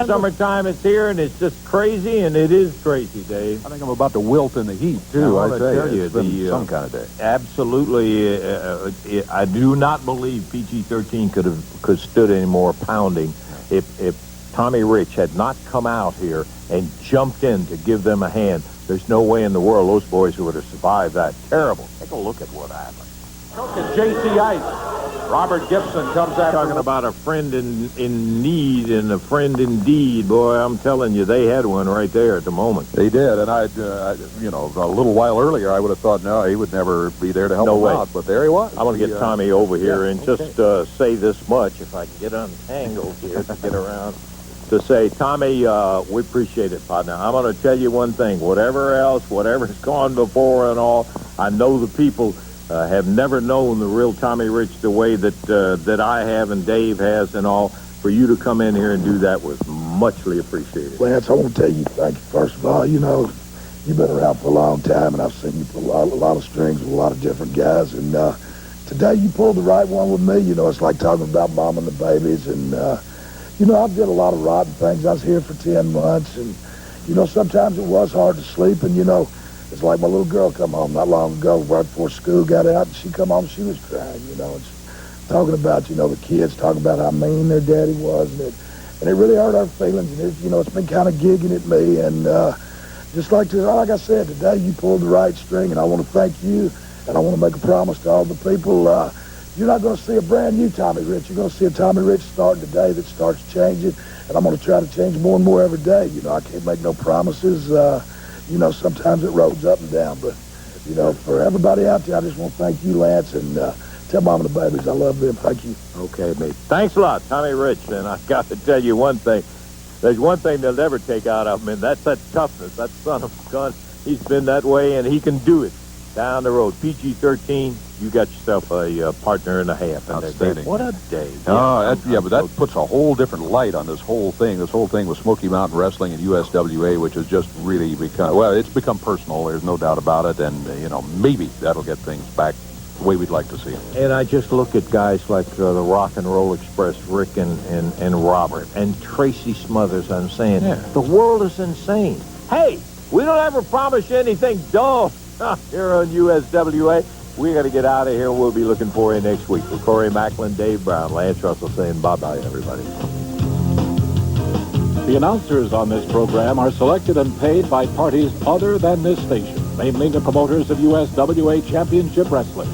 Summertime is here, and it's just crazy, and it is crazy, Dave. I think I'm about to wilt in the heat, too. I I wanna say tell you, it's been some kind of day. Absolutely. I do not believe PG-13 could stood any more pounding if Tommy Rich had not come out here and jumped in to give them a hand. There's no way in the world those boys would have survived that. Terrible. Take a look at what happened. Look at J.C. Ice. Robert Gibson comes after. Talking about a friend in need and a friend indeed. Boy, I'm telling you, they had one right there at the moment. They did, and I a little while earlier, I would have thought, no, he would never be there to help him out, but there he was. I'm going to get Tommy over here and just say this much, if I can get untangled here to get around, to say, Tommy, we appreciate it, partner. I'm going to tell you one thing. Whatever's gone before and all, I know the people have never known the real Tommy Rich the way that I have and Dave has and all. For you to come in here and do that was muchly appreciated. Lance, I want to tell you thank you. First of all, you've been around for a long time, and I've seen you pull a lot of strings with a lot of different guys. And today you pulled the right one with me. It's like talking about mom and the babies. And, I did a lot of rotten things. I was here for 10 months. And, sometimes it was hard to sleep. And, it's like my little girl come home not long ago, right before school got out, and she come home, she was crying, talking about, the kids, talking about how mean their daddy was, and it really hurt our feelings, and it's been kind of gigging at me, and just like I said, today you pulled the right string, and I want to thank you, and I want to make a promise to all the people, you're not going to see a brand new Tommy Rich, you're going to see a Tommy Rich starting today that starts changing, and I'm going to try to change more and more every day. I can't make no promises, sometimes it rolls up and down, but, for everybody out there, I just want to thank you, Lance, and tell Mom and the babies I love them. Thank you. Okay, mate. Thanks a lot, Tommy Rich, and I got to tell you one thing. There's one thing they'll never take out of him, and that's that toughness. That son of a gun, he's been that way, and he can do it down the road. PG-13, you got yourself a partner and a half. Outstanding. What a day. But that puts a whole different light on this whole thing. This whole thing with Smoky Mountain Wrestling and USWA, which has just really it's become personal. There's no doubt about it. And, maybe that'll get things back the way we'd like to see them. And I just look at guys like the Rock and Roll Express, Rick and Robert, and Tracy Smothers. I'm saying, the world is insane. Hey, we don't ever promise you anything dull here on USWA. We got to get out of here. We'll be looking for you next week. For Corey Macklin, Dave Brown, Lance Russell saying bye-bye, everybody. The announcers on this program are selected and paid by parties other than this station, namely the promoters of USWA Championship Wrestling.